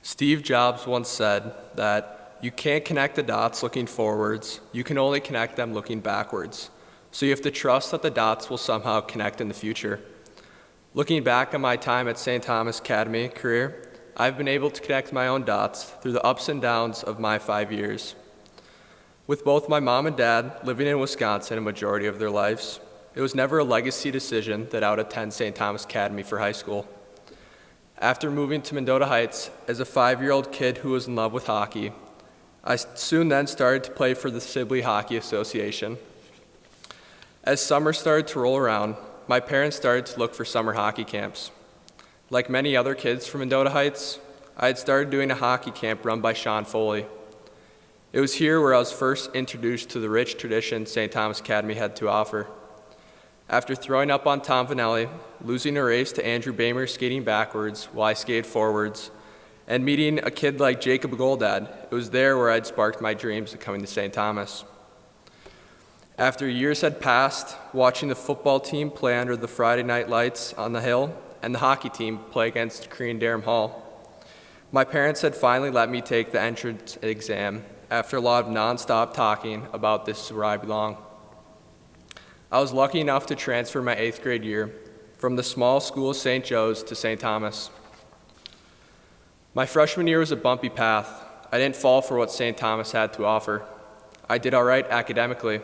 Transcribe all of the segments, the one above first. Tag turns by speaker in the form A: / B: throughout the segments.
A: Steve Jobs once said that you can't connect the dots looking forwards, you can only connect them looking backwards. So you have to trust that the dots will somehow connect in the future. Looking back on my time at St. Thomas Academy career, I've been able to connect my own dots through the ups and downs of my 5 years. With both my mom and dad living in Wisconsin a majority of their lives, it was never a legacy decision that I would attend St. Thomas Academy for high school. After moving to Mendota Heights as a 5-year-old kid who was in love with hockey, I soon then started to play for the Sibley Hockey Association. As summer started to roll around, my parents started to look for summer hockey camps. Like many other kids from Mendota Heights, I had started doing a hockey camp run by Sean Foley. It was here where I was first introduced to the rich tradition St. Thomas Academy had to offer. After throwing up on Tom Vanelli, losing a race to Andrew Bamer skating backwards while I skated forwards, and meeting a kid like Jacob Goldad, it was there where I'd sparked my dreams of coming to St. Thomas. After years had passed, watching the football team play under the Friday night lights on the hill and the hockey team play against Korean-Durham Hall, my parents had finally let me take the entrance exam after a lot of nonstop talking about this is where I belong. I was lucky enough to transfer my 8th grade year from the small school of St. Joe's to St. Thomas. My freshman year was a bumpy path. I didn't fall for what St. Thomas had to offer. I did all right academically,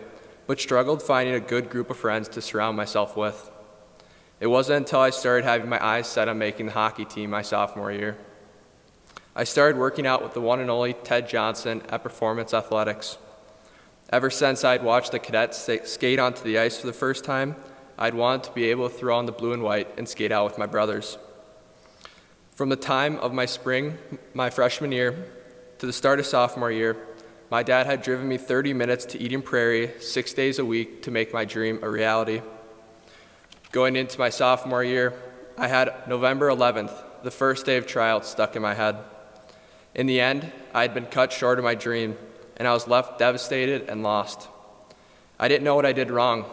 A: but struggled finding a good group of friends to surround myself with. It wasn't until I started having my eyes set on making the hockey team my sophomore year. I started working out with the one and only Ted Johnson at Performance Athletics. Ever since I'd watched the cadets skate onto the ice for the first time, I'd wanted to be able to throw on the blue and white and skate out with my brothers. From the time of my freshman year, to the start of sophomore year, my dad had driven me 30 minutes to Eden Prairie 6 days a week to make my dream a reality. Going into my sophomore year, I had November 11th, the first day of tryouts, stuck in my head. In the end, I had been cut short of my dream, and I was left devastated and lost. I didn't know what I did wrong.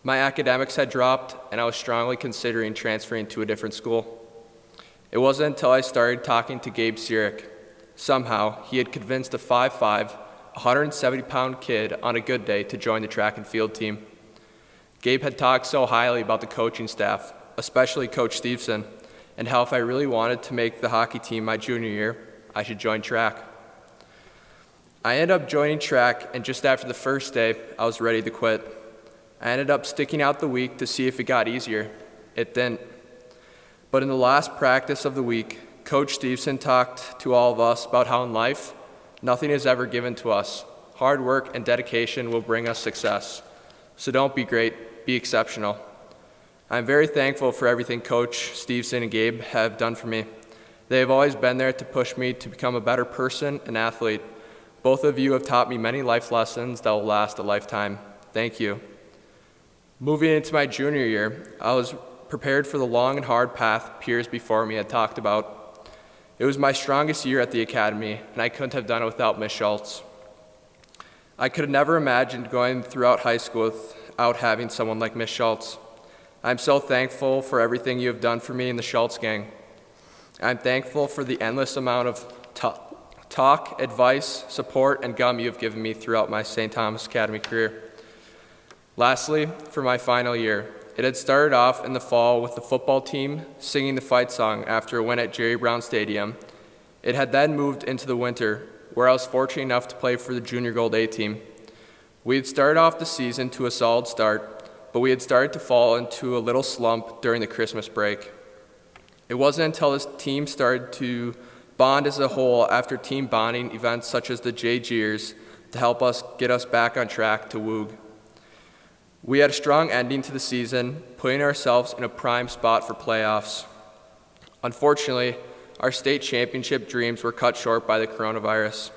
A: My academics had dropped, and I was strongly considering transferring to a different school. It wasn't until I started talking to Gabe Sirik. Somehow, he had convinced a 5'5", 170-pound kid on a good day to join the track and field team. Gabe had talked so highly about the coaching staff, especially Coach Stevenson, and how if I really wanted to make the hockey team my junior year, I should join track. I ended up joining track, and just after the first day, I was ready to quit. I ended up sticking out the week to see if it got easier. It didn't. But in the last practice of the week, Coach Stevenson talked to all of us about how in life, nothing is ever given to us. Hard work and dedication will bring us success. So don't be great, be exceptional. I'm very thankful for everything Coach Stevenson and Gabe have done for me. They have always been there to push me to become a better person and athlete. Both of you have taught me many life lessons that will last a lifetime. Thank you. Moving into my junior year, I was prepared for the long and hard path peers before me had talked about. It was my strongest year at the academy, and I couldn't have done it without Miss Schultz. I could have never imagined going throughout high school without having someone like Miss Schultz. I'm so thankful for everything you have done for me in the Schultz gang. I'm thankful for the endless amount of talk, advice, support, and gum you have given me throughout my St. Thomas Academy career. Lastly, for my final year, it had started off in the fall with the football team singing the fight song after a win at Jerry Brown Stadium. It had then moved into the winter, where I was fortunate enough to play for the Junior Gold A team. We had started off the season to a solid start, but we had started to fall into a little slump during the Christmas break. It wasn't until this team started to bond as a whole after team bonding events such as the J-Jeers to help us get us back on track to Woog. We had a strong ending to the season, putting ourselves in a prime spot for playoffs. Unfortunately, our state championship dreams were cut short by the coronavirus.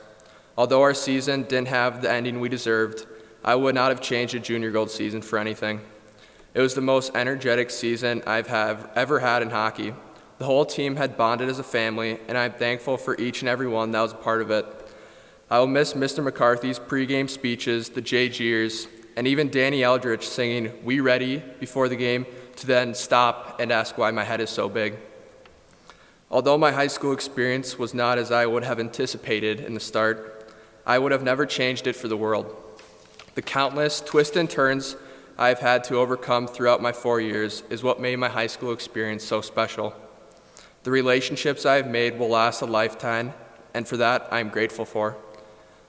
A: Although our season didn't have the ending we deserved, I would not have changed a Junior Gold season for anything. It was the most energetic season I've ever had in hockey. The whole team had bonded as a family, and I'm thankful for each and every one that was a part of it. I will miss Mr. McCarthy's pregame speeches, the J-Jeers, and even Danny Eldridge singing "We Ready" before the game to then stop and ask why my head is so big. Although my high school experience was not as I would have anticipated in the start, I would have never changed it for the world. The countless twists and turns I have had to overcome throughout my 4 years is what made my high school experience so special. The relationships I have made will last a lifetime, and for that I am grateful for.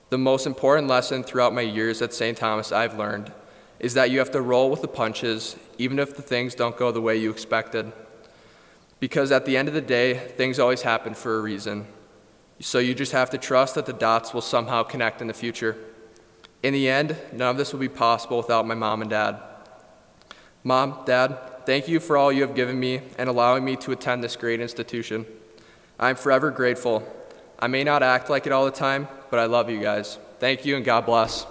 A: The most important lesson throughout my years at St. Thomas I've learned is that you have to roll with the punches, even if the things don't go the way you expected. Because at the end of the day, things always happen for a reason. So you just have to trust that the dots will somehow connect in the future. In the end, none of this would be possible without my mom and dad. Mom, Dad, thank you for all you have given me and allowing me to attend this great institution. I am forever grateful. I may not act like it all the time, but I love you guys. Thank you and God bless.